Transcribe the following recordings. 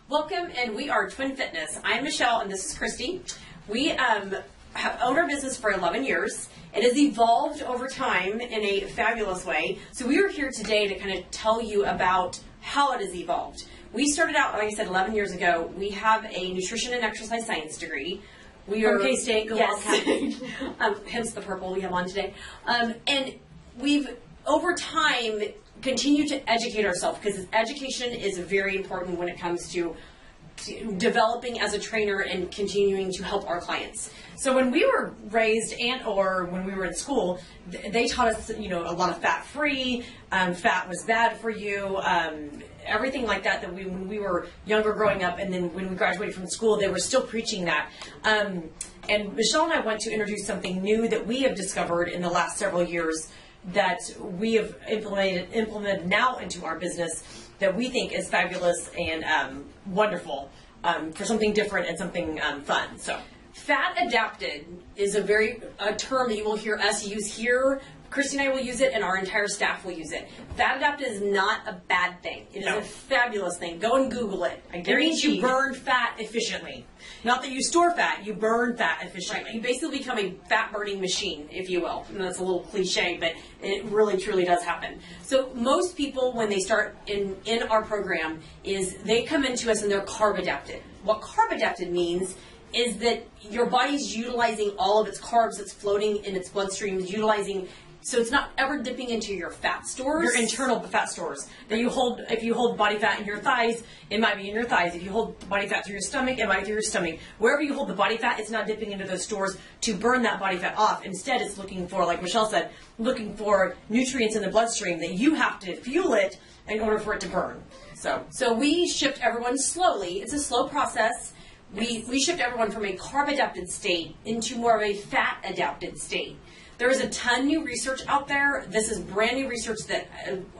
Welcome, and we are Twin Fitness. I'm Michelle, and this is Christy. We have owned our business for 11 years. It has evolved over time in a fabulous way. So we are here today to kind of tell you about how it has evolved. We started out, like I said, 11 years ago. We have a nutrition and exercise science degree. We are K-State, yes. Hence the purple we have on today. And we've, over time, continue to educate ourselves, because education is very important when it comes to developing as a trainer and continuing to help our clients. So when we were raised or when we were in school, they taught us, a lot of fat-free, fat was bad for you, everything like that when we were younger growing up, and then when we graduated from school, they were still preaching that. And Michelle and I want to introduce something new that we have discovered in the last several years that we have implemented now into our business that we think is fabulous and wonderful for something different and something fun. So, fat adapted is a term that you will hear us use here. Christy and I will use it, and our entire staff will use it. Fat adapted is not a bad thing. It is a fabulous thing. Go and Google it. I guarantee. It means you burn fat efficiently. Not that you store fat, you burn fat efficiently. Right. You basically become a fat-burning machine, if you will. And that's a little cliche, but it really, truly does happen. So most people, when they start in our program, is they come into us and they're carb-adapted. What carb-adapted means is that your body's utilizing all of its carbs that's floating in its bloodstream, so it's not ever dipping into your fat stores. Your internal fat stores. That you hold, if you hold body fat in your thighs, it might be in your thighs. If you hold body fat through your stomach, it might be through your stomach. Wherever you hold the body fat, it's not dipping into those stores to burn that body fat off. Instead, it's looking for, like Michelle said, looking for nutrients in the bloodstream that you have to fuel it in order for it to burn. So we shift everyone slowly. It's a slow process. We shift everyone from a carb-adapted state into more of a fat-adapted state. There is a ton of new research out there. This is brand new research that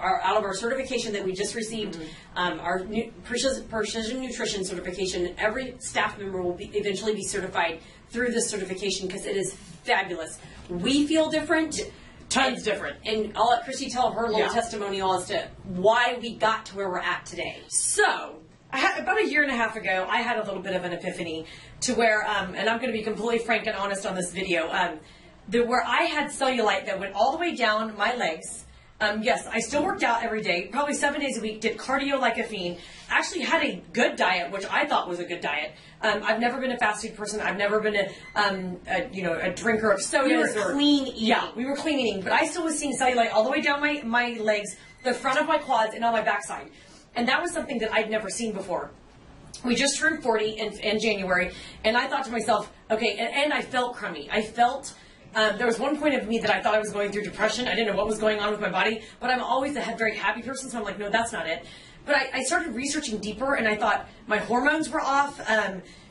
are out of our certification that we just received, our Precision Nutrition certification. Every staff member will eventually be certified through this certification because it is fabulous. We feel different. Tons different. And I'll let Christy tell her little testimonial as to why we got to where we're at today. So, about a year and a half ago, I had a little bit of an epiphany to where, and I'm going to be completely frank and honest on this video, where I had cellulite that went all the way down my legs. Yes, I still worked out every day, probably 7 days a week, did cardio like a fiend, actually had a good diet, which I thought was a good diet. I've never been a fast food person. I've never been a drinker of sodas. We were clean eating. Yeah, we were clean eating, but I still was seeing cellulite all the way down my legs, the front of my quads, and on my backside. And that was something that I'd never seen before. We just turned 40 in January, and I thought to myself, okay, and I felt crummy. I felt... there was one point of me that I thought I was going through depression. I didn't know what was going on with my body, but I'm always a very happy person, so I'm like, no, that's not it. But I started researching deeper, and I thought my hormones were off.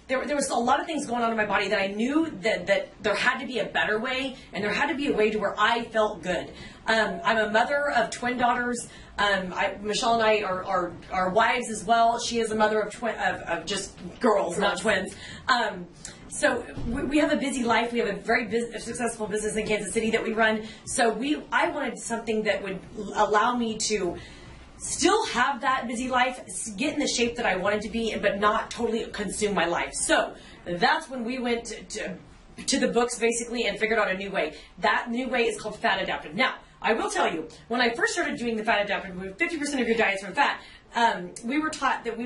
There was a lot of things going on in my body that I knew that there had to be a better way, and there had to be a way to where I felt good. I'm a mother of twin daughters. Michelle and I are wives as well. She is a mother of just girls, not twins. So we have a busy life. We have a very successful business in Kansas City that we run. So I wanted something that would allow me to still have that busy life, get in the shape that I wanted to be, but not totally consume my life. So that's when we went to the books basically and figured out a new way. That new way is called fat adapted. Now, I will tell you, when I first started doing the fat adapted, 50% of your diet's from fat, we were taught that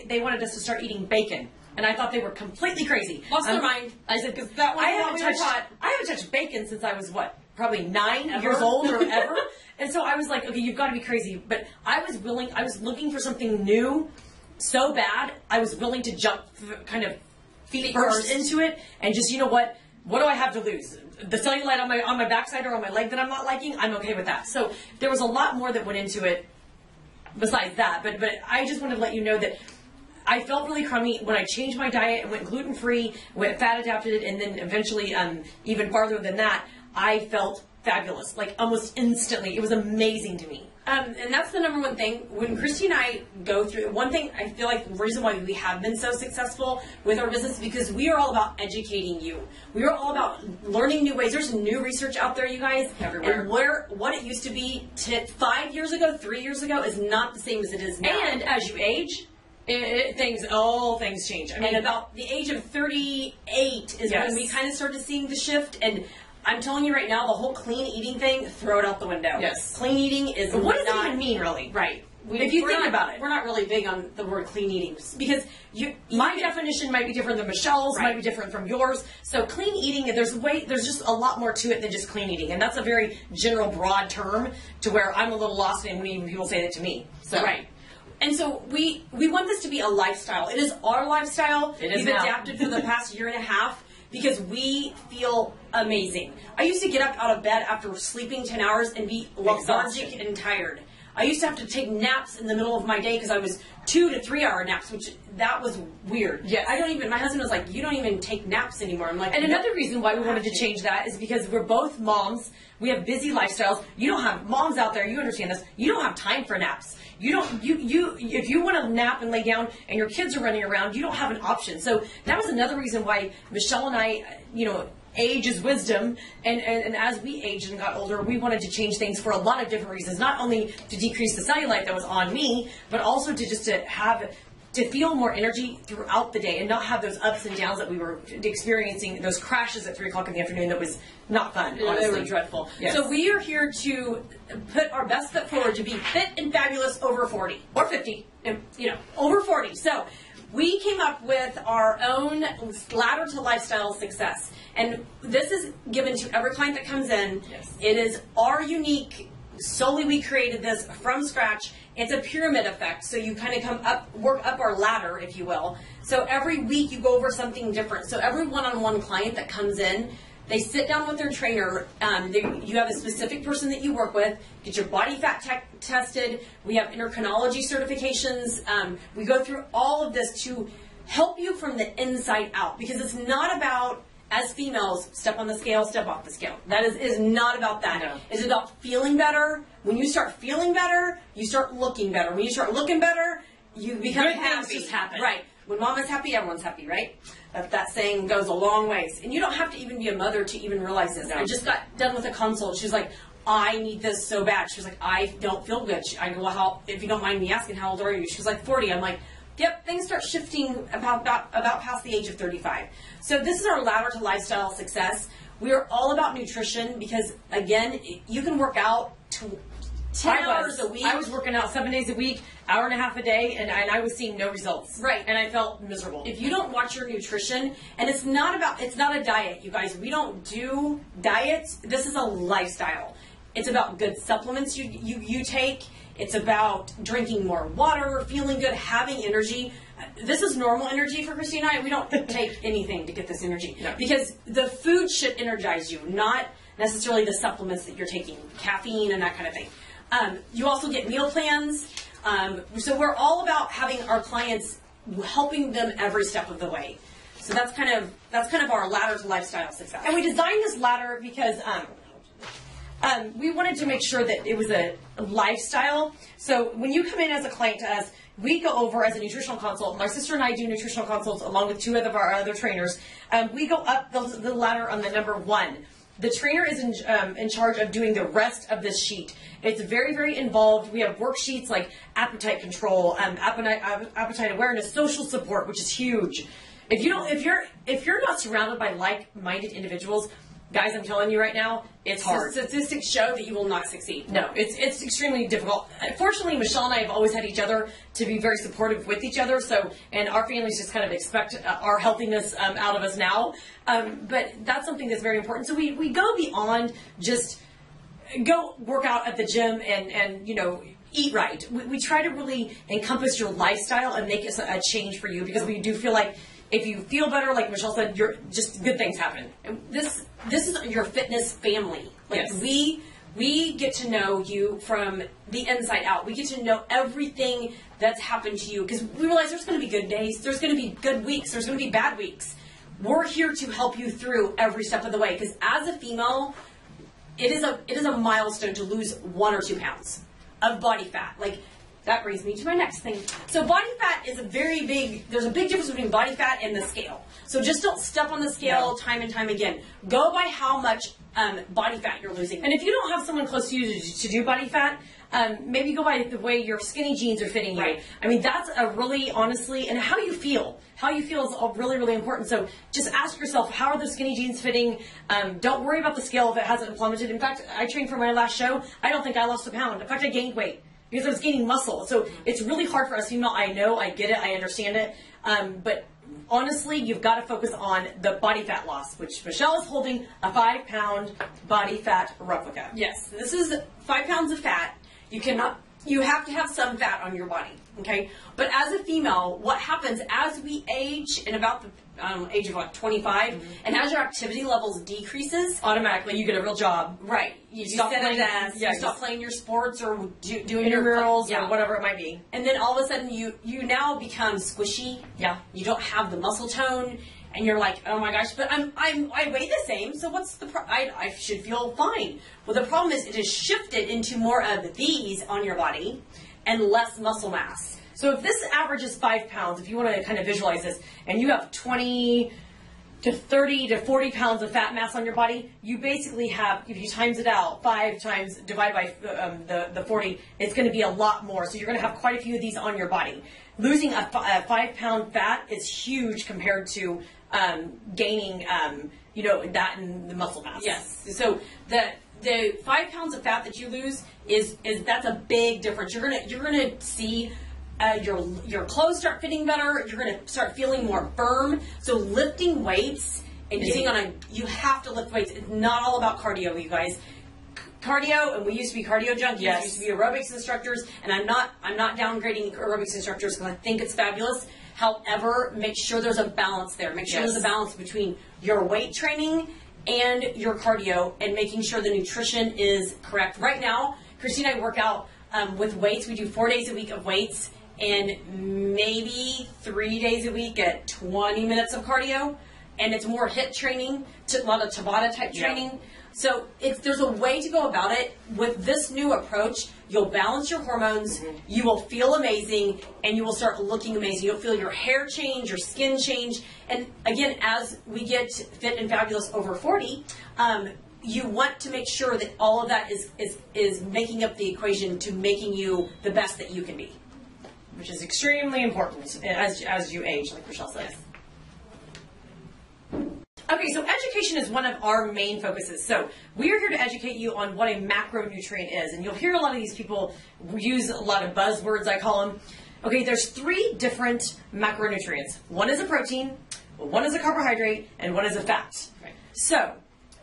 they wanted us to start eating bacon. And I thought they were completely crazy. Lost their mind. I said, because I haven't touched bacon since I was, probably 9 years old or ever. And so I was like, okay, you've got to be crazy. But I was looking for something new so bad, I was willing to jump kind of feet first into it. And just, what do I have to lose? The cellulite on my backside or on my leg that I'm not liking, I'm okay with that. So there was a lot more that went into it besides that. But I just wanted to let you know that I felt really crummy when I changed my diet and went gluten-free, went fat-adapted, and then eventually, even farther than that, I felt fabulous, like almost instantly. It was amazing to me. And that's the number one thing. When Christy and I go through, one thing I feel like the reason why we have been so successful with our business is because we are all about educating you. We are all about learning new ways. There's new research out there, you guys. Everywhere. And what it used to be 5 years ago, 3 years ago is not the same as it is now. And as you age, all things change. I mean, and about the age of 38 is when we kind of started seeing the shift. And I'm telling you right now, the whole clean eating thing, throw it out the window. Yes. Clean eating is But what does not, it even mean, really? Right. If you think about it. We're not really big on the word clean eating because my definition might be different than Michelle's, might be different from yours. So clean eating, there's just a lot more to it than just clean eating. And that's a very general, broad term to where I'm a little lost in when people say that to me. So. Right. And so we want this to be a lifestyle. It is our lifestyle. We've adapted for the past year and a half because we feel amazing. I used to get up out of bed after sleeping 10 hours and be lethargic and tired. I used to have to take naps in the middle of my day because I was 2 to 3 hour naps, which that was weird. Yes. My husband was like, you don't even take naps anymore. I'm like, and another reason why we wanted to change that is because we're both moms. We have busy lifestyles. You don't have moms out there. You understand this. You don't have time for naps. If you want to nap and lay down and your kids are running around, you don't have an option. So that was another reason why Michelle and I, age is wisdom, and as we aged and got older, we wanted to change things for a lot of different reasons. Not only to decrease the cellulite that was on me, but also to feel more energy throughout the day and not have those ups and downs that we were experiencing, those crashes at 3 o'clock in the afternoon. That was not fun, honestly. They were dreadful. Yes. So we are here to put our best foot forward to be fit and fabulous over 40 or 50, over 40. So we came up with our own ladder to lifestyle success. And this is given to every client that comes in. Yes. It is our unique, solely we created this from scratch. It's a pyramid effect. So you kind of work up our ladder, if you will. So every week you go over something different. So every one-on-one client that comes in, they sit down with their trainer. You have a specific person that you work with. Get your body fat tested. We have endocrinology certifications. We go through all of this to help you from the inside out, because it's not about, as females, step on the scale, step off the scale. That is not about that. No. It's about feeling better. When you start feeling better, you start looking better. When you start looking better, you become Good happy. things just happen. Right. When mama's happy, everyone's happy, right? That saying goes a long ways. And you don't have to even be a mother to even realize this. No. I just got done with a consult. She was like, I need this so bad. She was like, I don't feel good. I go, well, if you don't mind me asking, how old are you? She was like, 40. I'm like, yep, things start shifting about past the age of 35. So this is our ladder to lifestyle success. We are all about nutrition because, again, you can work out 10 hours a week. I was working out 7 days a week, hour and a half a day, and I was seeing no results. Right. And I felt miserable. If you don't watch your nutrition, and it's not a diet, you guys. We don't do diets. This is a lifestyle. It's about good supplements you take. It's about drinking more water, feeling good, having energy. This is normal energy for Christy and I. We don't take anything to get this energy. No. Because the food should energize you, not necessarily the supplements that you're taking, caffeine and that kind of thing. You also get meal plans. So we're all about having our clients, helping them every step of the way. So that's kind of our ladder to lifestyle success. And we designed this ladder because we wanted to make sure that it was a lifestyle. So when you come in as a client to us, we go over as a nutritional consult. My sister and I do nutritional consults along with 2 of our other trainers. We go up the ladder on the number 1. The trainer is in charge of doing the rest of this sheet. It's very, very involved. We have worksheets like appetite control, appetite awareness, social support, which is huge. If you're not surrounded by like-minded individuals, guys, I'm telling you right now, it's hard. Statistics show that you will not succeed. No, it's extremely difficult. Fortunately, Michelle and I have always had each other to be very supportive with each other. And our families just kind of expect our healthiness out of us now. But that's something that's very important. So we go beyond just go work out at the gym and eat right. We try to really encompass your lifestyle and make it a change for you, because we do feel like if you feel better, like Michelle said, just good things happen. And this is your fitness family. Like, yes. We get to know you from the inside out. We get to know everything that's happened to you, because we realize there's going to be good days, there's going to be good weeks, there's going to be bad weeks. We're here to help you through every step of the way, because as a female, it is a milestone to lose 1 or 2 pounds of body fat. Like, that brings me to my next thing. So body fat is there's a big difference between body fat and the scale. So just don't step on the scale time and time again. Go by how much body fat you're losing. And if you don't have someone close to you to do body fat, Maybe go by the way your skinny jeans are fitting you. Right. I mean, that's a really, honestly, and how you feel. How you feel is really, really important. So just ask yourself, how are the skinny jeans fitting? Don't worry about the scale if it hasn't plummeted. In fact, I trained for my last show. I don't think I lost a pound. In fact, I gained weight because I was gaining muscle. So it's really hard for us female. I know, I get it, I understand it. But honestly, you've got to focus on the body fat loss, which Michelle is holding a 5-pound body fat replica. Yes, this is 5 pounds of fat. You have to have some fat on your body, okay? But as a female, what happens as we age, in about the age of like 25, and as your activity levels decreases, Automatically, you get a real job. right? You stop sit at a playing- desk, yeah, you stop you- playing your sports or doing your Intramurals yeah. or whatever it might be. And then all of a sudden, you now become squishy. Yeah. You don't have the muscle tone, and you're like, oh my gosh, but I weigh the same, so what's the I should feel fine. Well, the problem is it has shifted into more of these on your body and less muscle mass. So if this average is 5 pounds, if you want to kind of visualize this, and you have 20 to 30 to 40 pounds of fat mass on your body, you basically have, if you times it out, 5 times divided by the 40, it's going to be a lot more. So you're going to have quite a few of these on your body. Losing a 5-pound fat is huge compared to gaining, that in the muscle mass. Yes. So the 5 pounds of fat that you lose is that's a big difference. You're gonna see your clothes start fitting better. You're gonna start feeling more firm. So lifting weights and you have to lift weights. It's not all about cardio, you guys. Cardio, and we used to be cardio junkies. Yes. We used to be aerobics instructors, and I'm not downgrading aerobics instructors because I think it's fabulous. However, make sure there's a balance there. Make sure Yes. there's a balance between your weight training and your cardio, and making sure the nutrition is correct. Right now, Christy and I work out with weights. We do 4 days a week of weights and maybe 3 days a week at 20 minutes of cardio. And it's more HIIT training, a lot of Tabata type training. Yeah. So there's a way to go about it. With this new approach, you'll balance your hormones, you will feel amazing, and you will start looking amazing. You'll feel your hair change, your skin change. And again, as we get fit and fabulous over 40, you want to make sure that all of that is making up the equation to making you the best that you can be. Which is extremely important as you age, like Michelle says. Okay, so education is one of our main focuses. So we are here to educate you on what a macronutrient is. And you'll hear a lot of these people use a lot of buzzwords, I call them. Okay, there's 3 different macronutrients. One is a protein, one is a carbohydrate, and one is a fat. Right. So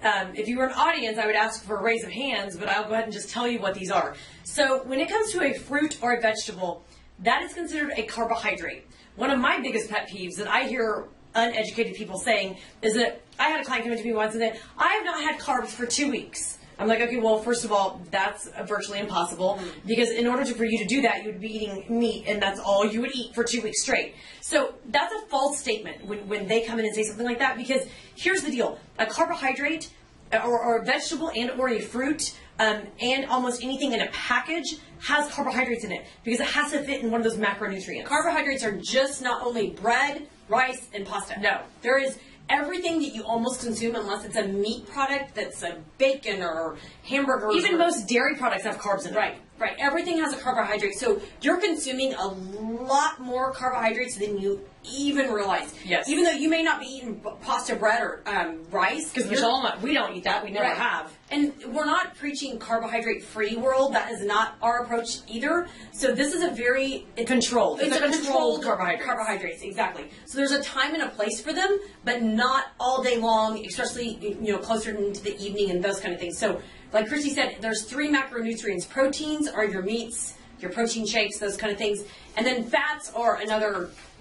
if you were an audience, I would ask for a raise of hands, but I'll go ahead and just tell you what these are. So when it comes to a fruit or a vegetable, that is considered a carbohydrate. One of my biggest pet peeves that I hear uneducated people saying is that I had a client come into me once and said, I have not had carbs for 2 weeks. I'm like, okay, well, first of all, that's virtually impossible because in order for you to do that, you would be eating meat and that's all you would eat for 2 weeks straight. So that's a false statement when they come in and say something like that, because here's the deal. A carbohydrate or a vegetable and or a fruit and almost anything in a package has carbohydrates in it because it has to fit in one of those macronutrients. Carbohydrates are just not only bread, rice, and pasta. No, there is everything that you almost consume, unless it's a meat product that's a bacon or hamburgers. Even most dairy products have carbs in them. Right. Everything has a carbohydrate. So you're consuming a lot more carbohydrates than you even realize. Yes. Even though you may not be eating pasta, bread, or rice. Because Michelle, we don't eat that. We never have. And we're not preaching carbohydrate-free world. That is not our approach either. So this is a very controlled. It's a controlled carbohydrates. Exactly. So there's a time and a place for them, but not all day long, especially closer into the evening and those kind of things. So like Christy said, there's 3 macronutrients. Proteins are your meats, your protein shakes, those kind of things. And then fats are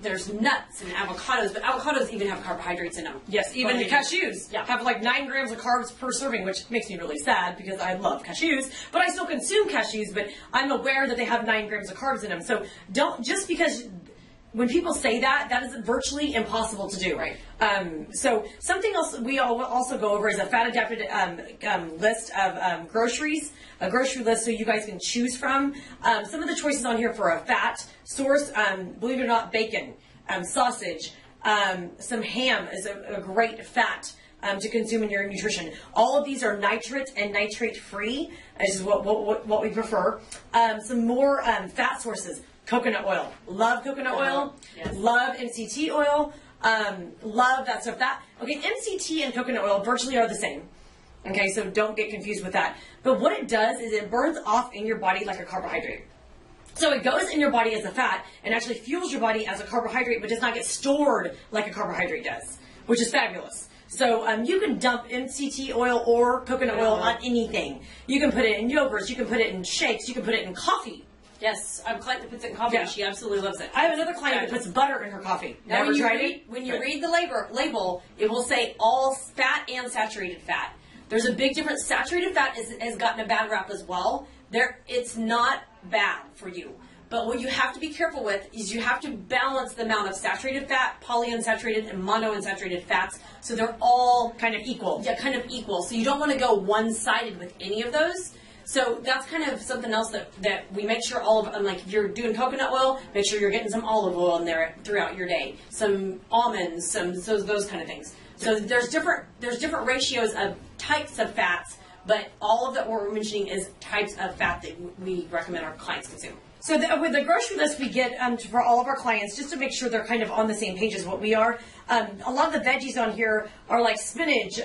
there's nuts and avocados, but avocados even have carbohydrates in them. Yes, even the cashews have like 9 grams of carbs per serving, which makes me really sad because I love cashews, but I still consume cashews, but I'm aware that they have 9 grams of carbs in them. So just because when people say that, that is virtually impossible to do. Right. So something else we also go over is a fat adapted list of groceries, a grocery list so you guys can choose from. Some of the choices on here for a fat source, believe it or not, bacon, sausage, some ham is a great fat to consume in your nutrition. All of these are nitrate and nitrate free. This is what we prefer. Some more fat sources. Coconut oil. Love coconut oil. Yes. Love MCT oil. Love that stuff. Okay, MCT and coconut oil virtually are the same. Okay, so don't get confused with that. But what it does is it burns off in your body like a carbohydrate. So it goes in your body as a fat and actually fuels your body as a carbohydrate, but does not get stored like a carbohydrate does, which is fabulous. So you can dump MCT oil or coconut oil on anything. You can put it in yogurts, you can put it in shakes, you can put it in coffee. Yes, I have a client that puts it in coffee. Yeah. She absolutely loves it. I have another client that puts butter in her coffee. Now, Never tried it? When you read the label, it will say all fat and saturated fat. There's a big difference. Saturated fat has gotten a bad rap as well. It's not bad for you. But what you have to be careful with is you have to balance the amount of saturated fat, polyunsaturated, and monounsaturated fats, so they're all kind of equal. Yeah, kind of equal. So you don't want to go one-sided with any of those. So that's kind of something else that we make sure all of, like if you're doing coconut oil, make sure you're getting some olive oil in there throughout your day, some almonds, those kind of things. So there's different ratios of types of fats, but all of that we're mentioning is types of fat that we recommend our clients consume. So with the grocery list we get for all of our clients, just to make sure they're kind of on the same page as what we are, a lot of the veggies on here are like spinach,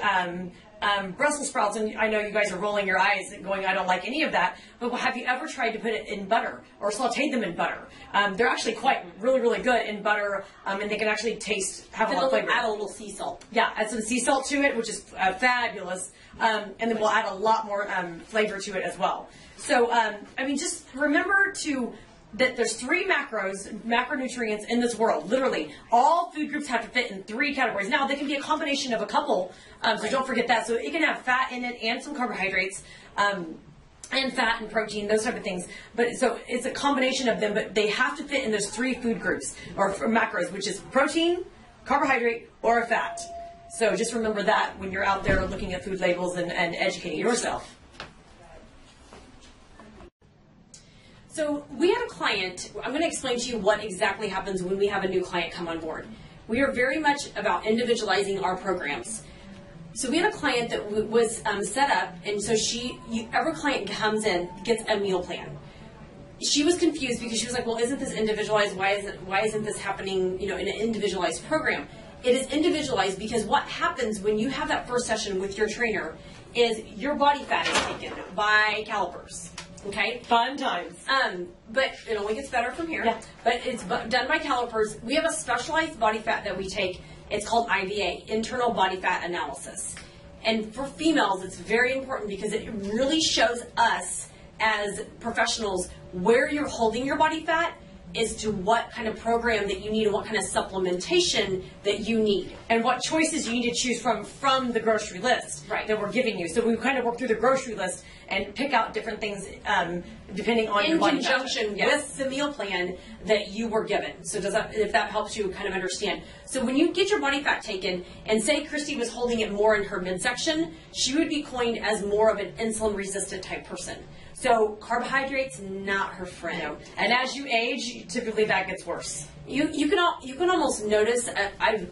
Brussels sprouts, and I know you guys are rolling your eyes and going, I don't like any of that, but have you ever tried to put it in butter or sauteed them in butter? They're actually really, really good in butter, and they can actually have a lot of flavor. Add a little sea salt. Yeah, add some sea salt to it, which is fabulous, and then we'll add a lot more flavor to it as well. So, I mean, just remember that there's 3 macronutrients in this world. Literally, all food groups have to fit in 3 categories. Now, they can be a combination of a couple, so don't forget that. So it can have fat in it and some carbohydrates, and fat and protein, those type of things. But so it's a combination of them, but they have to fit in those 3 food groups or macros, which is protein, carbohydrate, or a fat. So just remember that when you're out there looking at food labels and educating yourself. So we had a client, I'm going to explain to you what exactly happens when we have a new client come on board. We are very much about individualizing our programs. So we had a client that was set up, and so every client comes in, gets a meal plan. She was confused because she was like, well, isn't this individualized? Why isn't this happening, in an individualized program? It is individualized because what happens when you have that first session with your trainer is your body fat is taken by calipers. Okay? Fun times. But it only gets better from here. Yeah. But it's done by calipers. We have a specialized body fat that we take. It's called IVA, Internal Body Fat Analysis. And for females, it's very important because it really shows us as professionals where you're holding your body fat as to what kind of program that you need and what kind of supplementation that you need. And what choices you need to choose from the grocery list that we're giving you. So we kind of work through the grocery list and pick out different things depending on your body fat. In conjunction with the meal plan that you were given. So if that helps you kind of understand. So when you get your body fat taken, and say Christy was holding it more in her midsection, she would be coined as more of an insulin-resistant type person. So carbohydrates, not her friend. No. And as you age, typically that gets worse. You can almost notice. A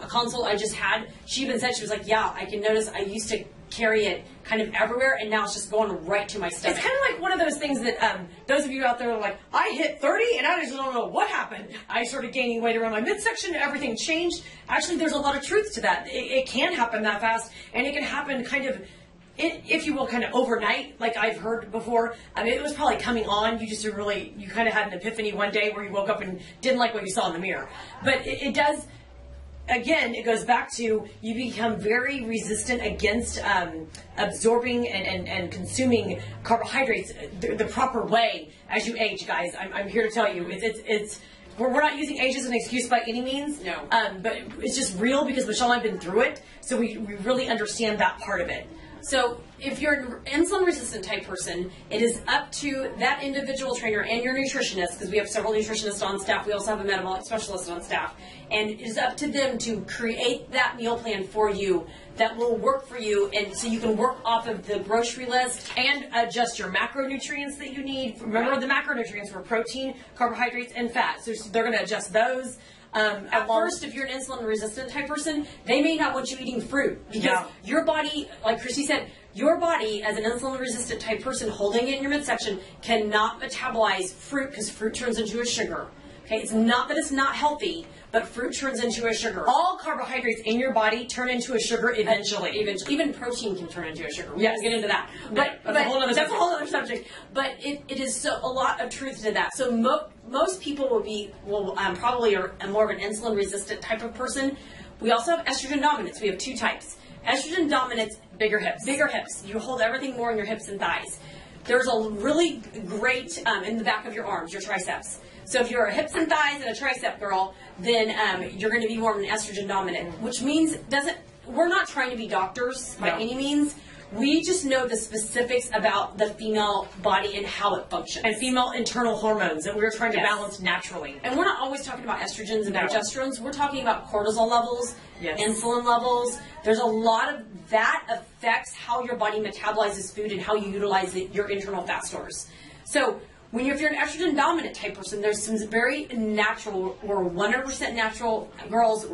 consult I just had, she even said, she was like, yeah, I can notice I used to carry it kind of everywhere, and now it's just going right to my stomach. It's kind of like one of those things that those of you out there are like, I hit 30 and I just don't know what happened. I started gaining weight around my midsection, everything changed. Actually, there's a lot of truth to that. It can happen that fast, and it can happen kind of, if you will, kind of overnight, like I've heard before. I mean, it was probably coming on. You kind of had an epiphany one day where you woke up and didn't like what you saw in the mirror. But it does, again, it goes back to you become very resistant against absorbing and consuming carbohydrates the proper way as you age, guys. I'm here to tell you, we're not using age as an excuse by any means. No. But it's just real because Michelle and I have been through it, so we really understand that part of it. So if you're an insulin-resistant type person, it is up to that individual trainer and your nutritionist, because we have several nutritionists on staff. We also have a metabolic specialist on staff. And it is up to them to create that meal plan for you that will work for you, and so you can work off of the grocery list. And adjust your macronutrients that you need. Remember, the macronutrients were protein, carbohydrates, and fat. So they're going to adjust those. At first, if you're an insulin-resistant type person, they may not want you eating fruit because your body, like Christy said, your body as an insulin-resistant type person holding it in your midsection cannot metabolize fruit because fruit turns into a sugar. Okay, it's not that it's not healthy, but fruit turns into a sugar. All carbohydrates in your body turn into a sugar eventually. Even protein can turn into a sugar. We won't get into that. But that's a whole other subject. But it is a lot of truth to that. So most people will probably are more of an insulin resistant type of person. We also have estrogen dominance. We have two types. Estrogen dominance, bigger hips. Bigger hips. You hold everything more in your hips and thighs. There's a really great in the back of your arms, your triceps. So if you're a hips and thighs and a tricep girl, then you're going to be more of an estrogen dominant, which means we're not trying to be doctors by any means. We just know the specifics about the female body and how it functions. And female internal hormones that we're trying to balance naturally. And we're not always talking about estrogens and progesterones. We're talking about cortisol levels, insulin levels. There's a lot of that affects how your body metabolizes food and how you utilize your internal fat stores. So if you're an estrogen dominant type person, there's some very natural or 100% natural girls.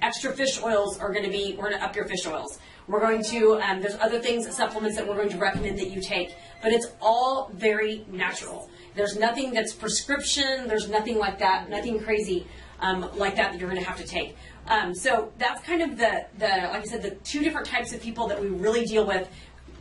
Extra fish oils we're going to up your fish oils. We're going to, there's other things, supplements that we're going to recommend that you take, but it's all very natural. There's nothing that's prescription, there's nothing like that, nothing crazy like that you're going to have to take. So that's kind of the, like I said, the two different types of people that we really deal with.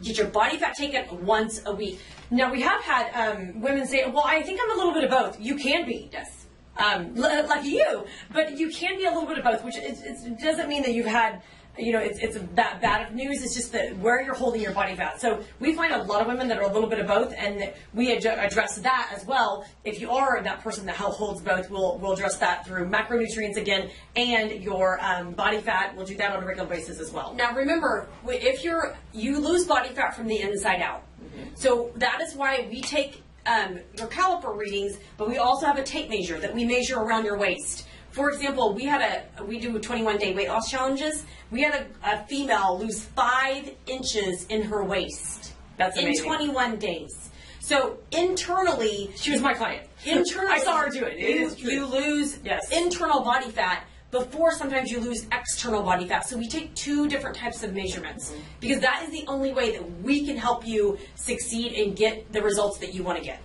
Get your body fat taken once a week. Now, we have had women say, well, I think I'm a little bit of both. You can be. Yes. Like you, but you can be a little bit of both, which it doesn't mean that you've had, it's that bad of news. It's just that where you're holding your body fat. So we find a lot of women that are a little bit of both, and we address that as well. If you are that person that holds both, we'll address that through macronutrients again, and your body fat. We'll do that on a regular basis as well. Now remember, if you lose body fat from the inside out. So that is why we take your caliper readings, but we also have a tape measure that we measure around your waist. For example, we do 21-day weight loss challenges. We had a female lose 5 inches in her waist. That's amazing. In 21 days. So internally, she was my client. Internally, I saw her do it. You lose internal body fat before sometimes you lose external body fat. So we take 2 different types of measurements because that is the only way that we can help you succeed and get the results that you want to get.